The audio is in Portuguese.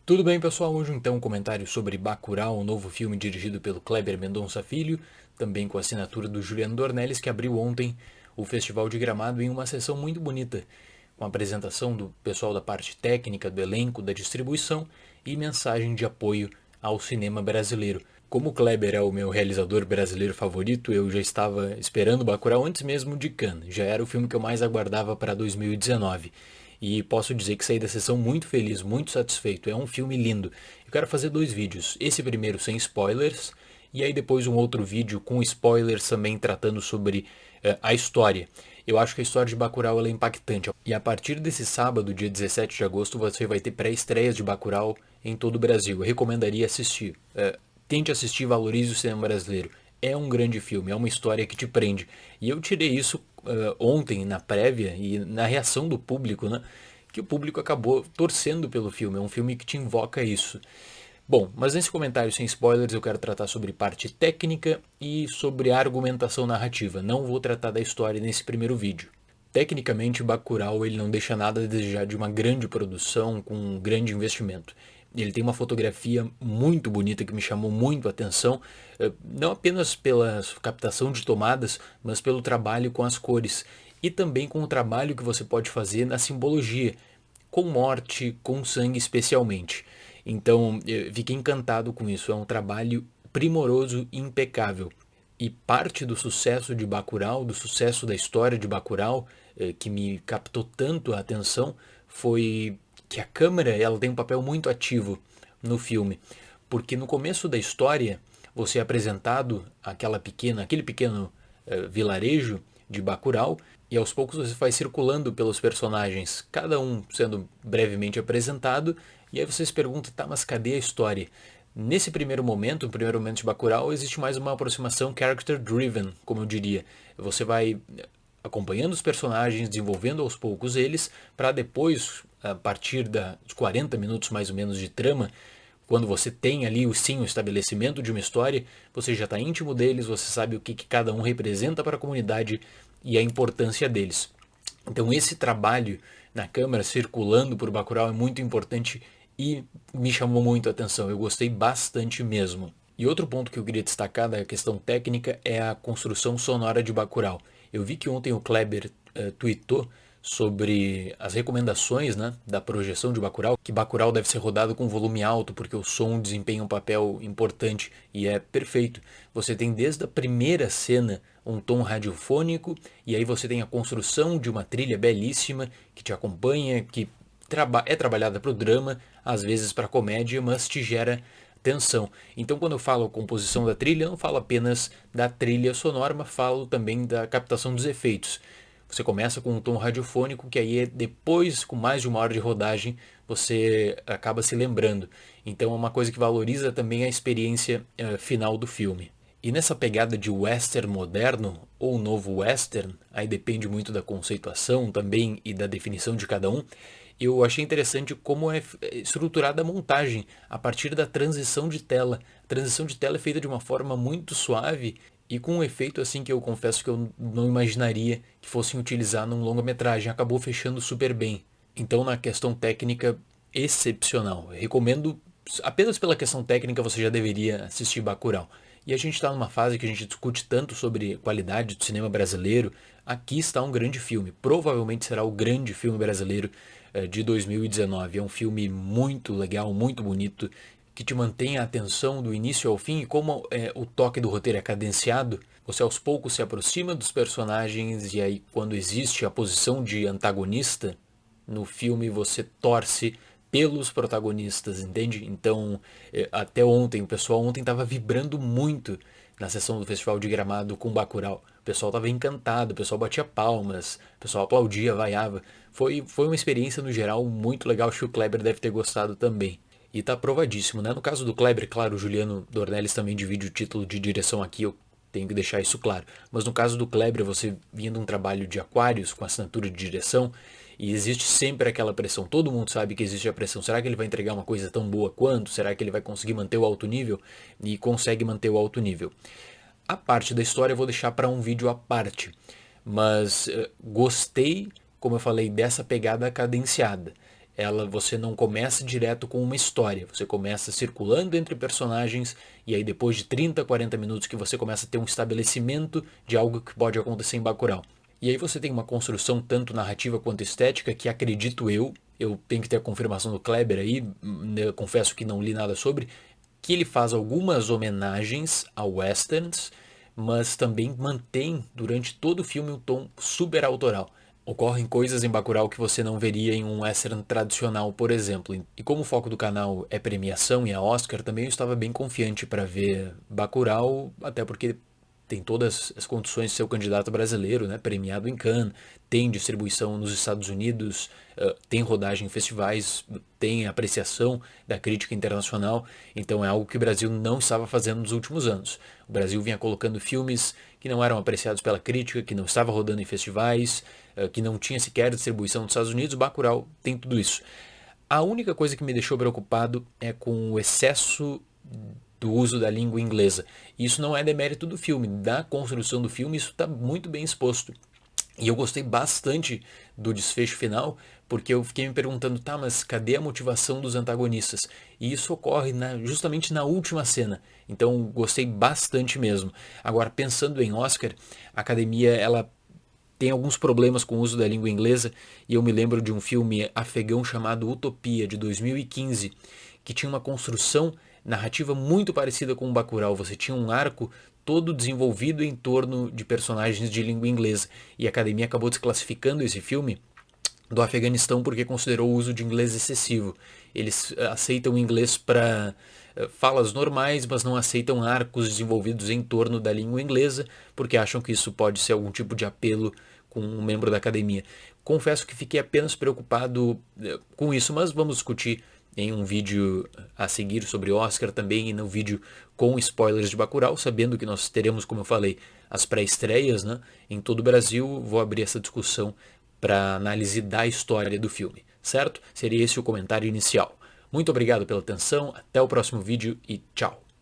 Tudo bem, pessoal? Hoje então um comentário sobre Bacurau, um novo filme dirigido pelo Kleber Mendonça Filho, também com a assinatura do Juliano Dornelles, que abriu ontem o Festival de Gramado em uma sessão muito bonita, com a apresentação do pessoal da parte técnica, do elenco, da distribuição e mensagem de apoio ao cinema brasileiro. Como o Kleber é o meu realizador brasileiro favorito, eu já estava esperando Bacurau antes mesmo de Cannes. Já era o filme que eu mais aguardava para 2019. E posso dizer que saí da sessão muito feliz, muito satisfeito. É um filme lindo. Eu quero fazer dois vídeos. Esse primeiro sem spoilers, e aí depois um outro vídeo com spoilers também tratando sobre a história. Eu acho que a história de Bacurau ela é impactante. E a partir desse sábado, dia 17 de agosto, você vai ter pré-estreias de Bacurau em todo o Brasil. Eu recomendaria assistir. Tente assistir, valorize o cinema brasileiro. É um grande filme, é uma história que te prende. E eu tirei isso ontem na prévia e na reação do público, né? Que o público acabou torcendo pelo filme. É um filme que te invoca isso. Bom, mas nesse comentário sem spoilers eu quero tratar sobre parte técnica e sobre a argumentação narrativa. Não vou tratar da história nesse primeiro vídeo. Tecnicamente, Bacurau ele não deixa nada a desejar de uma grande produção com um grande investimento. Ele tem uma fotografia muito bonita que me chamou muito a atenção, não apenas pela captação de tomadas, mas pelo trabalho com as cores e também com o trabalho que você pode fazer na simbologia, com morte, com sangue especialmente. Então, eu fiquei encantado com isso. É um trabalho primoroso e impecável. E parte do sucesso de Bacurau, do sucesso da história de Bacurau, que me captou tanto a atenção, foi que a câmera ela tem um papel muito ativo no filme. Porque no começo da história, você é apresentado aquele pequeno vilarejo de Bacurau, e aos poucos você vai circulando pelos personagens, cada um sendo brevemente apresentado, e aí você se pergunta, tá, mas cadê a história? Nesse primeiro momento, no primeiro momento de Bacurau, existe mais uma aproximação character-driven, como eu diria. Você vai acompanhando os personagens, desenvolvendo aos poucos eles, para depois, a partir dos 40 minutos mais ou menos de trama, quando você tem ali o estabelecimento de uma história, você já está íntimo deles, você sabe o que cada um representa para a comunidade e a importância deles. Então esse trabalho na câmera circulando por Bacurau é muito importante e me chamou muito a atenção. Eu gostei bastante mesmo. E outro ponto que eu queria destacar da questão técnica é a construção sonora de Bacurau. Eu vi que ontem o Kleber tweetou sobre as recomendações, né, da projeção de Bacurau, que Bacurau deve ser rodado com volume alto, porque o som desempenha um papel importante e é perfeito. Você tem desde a primeira cena um tom radiofônico, e aí você tem a construção de uma trilha belíssima que te acompanha, que é trabalhada para o drama, às vezes para a comédia, mas te gera tensão. Então, quando eu falo composição da trilha, eu não falo apenas da trilha sonora, mas falo também da captação dos efeitos. Você começa com um tom radiofônico que aí depois, com mais de uma hora de rodagem, você acaba se lembrando. Então é uma coisa que valoriza também a experiência final do filme. E nessa pegada de western moderno ou novo western, aí depende muito da conceituação também e da definição de cada um, eu achei interessante como é estruturada a montagem a partir da transição de tela. A transição de tela é feita de uma forma muito suave e com um efeito assim que eu confesso que eu não imaginaria que fossem utilizar num longa-metragem. Acabou fechando super bem. Então, na questão técnica, excepcional. Eu recomendo, apenas pela questão técnica, você já deveria assistir Bacurau. E a gente está numa fase que a gente discute tanto sobre qualidade do cinema brasileiro. Aqui está um grande filme. Provavelmente será o grande filme brasileiro de 2019. É um filme muito legal, muito bonito, que te mantém a atenção do início ao fim. E como o toque do roteiro é cadenciado, você aos poucos se aproxima dos personagens e aí quando existe a posição de antagonista no filme você torce pelos protagonistas, entende? Então, até ontem, o pessoal ontem estava vibrando muito na sessão do Festival de Gramado com Bacurau. O pessoal estava encantado, o pessoal batia palmas, o pessoal aplaudia, vaiava. Foi uma experiência, no geral, muito legal. Acho que o Kleber deve ter gostado também. E tá aprovadíssimo, né? No caso do Kleber, claro, o Juliano Dornelles também divide o título de direção aqui, eu tenho que deixar isso claro. Mas no caso do Kleber, você vindo um trabalho de Aquários com assinatura de direção, e existe sempre aquela pressão. Todo mundo sabe que existe a pressão. Será que ele vai entregar uma coisa tão boa quanto? Será que ele vai conseguir manter o alto nível? E consegue manter o alto nível. A parte da história eu vou deixar para um vídeo à parte. Mas gostei, como eu falei, dessa pegada cadenciada. você não começa direto com uma história, você começa circulando entre personagens e aí depois de 30, 40 minutos que você começa a ter um estabelecimento de algo que pode acontecer em Bacurau. E aí você tem uma construção tanto narrativa quanto estética que acredito eu tenho que ter a confirmação do Kleber aí, eu confesso que não li nada sobre, que ele faz algumas homenagens a westerns, mas também mantém durante todo o filme um tom super autoral. Ocorrem coisas em Bacurau que você não veria em um western tradicional, por exemplo. E como o foco do canal é premiação e a Oscar, também eu estava bem confiante para ver Bacurau, até porque tem todas as condições de ser o candidato brasileiro, né, premiado em Cannes, tem distribuição nos Estados Unidos, tem rodagem em festivais, tem apreciação da crítica internacional, então é algo que o Brasil não estava fazendo nos últimos anos. O Brasil vinha colocando filmes que não eram apreciados pela crítica, que não estava rodando em festivais, que não tinha sequer distribuição nos Estados Unidos. Bacurau tem tudo isso. A única coisa que me deixou preocupado é com o excesso do uso da língua inglesa. Isso não é demérito do filme, da construção do filme, isso está muito bem exposto. E eu gostei bastante do desfecho final, porque eu fiquei me perguntando, tá, mas cadê a motivação dos antagonistas? E isso ocorre justamente na última cena. Então gostei bastante mesmo. Agora, pensando em Oscar, a academia ela tem alguns problemas com o uso da língua inglesa, e eu me lembro de um filme afegão chamado Utopia, de 2015, que tinha uma construção narrativa muito parecida com o Bacurau. Você tinha um arco todo desenvolvido em torno de personagens de língua inglesa, e a academia acabou desclassificando esse filme do Afeganistão porque considerou o uso de inglês excessivo. Eles aceitam inglês para falas normais, mas não aceitam arcos desenvolvidos em torno da língua inglesa, porque acham que isso pode ser algum tipo de apelo com um membro da academia. Confesso que fiquei apenas preocupado com isso, mas vamos discutir em um vídeo a seguir sobre Oscar também, e no vídeo com spoilers de Bacurau, sabendo que nós teremos, como eu falei, as pré-estreias, né, em todo o Brasil. Vou abrir essa discussão para análise da história do filme, certo? Seria esse o comentário inicial. Muito obrigado pela atenção, até o próximo vídeo e tchau!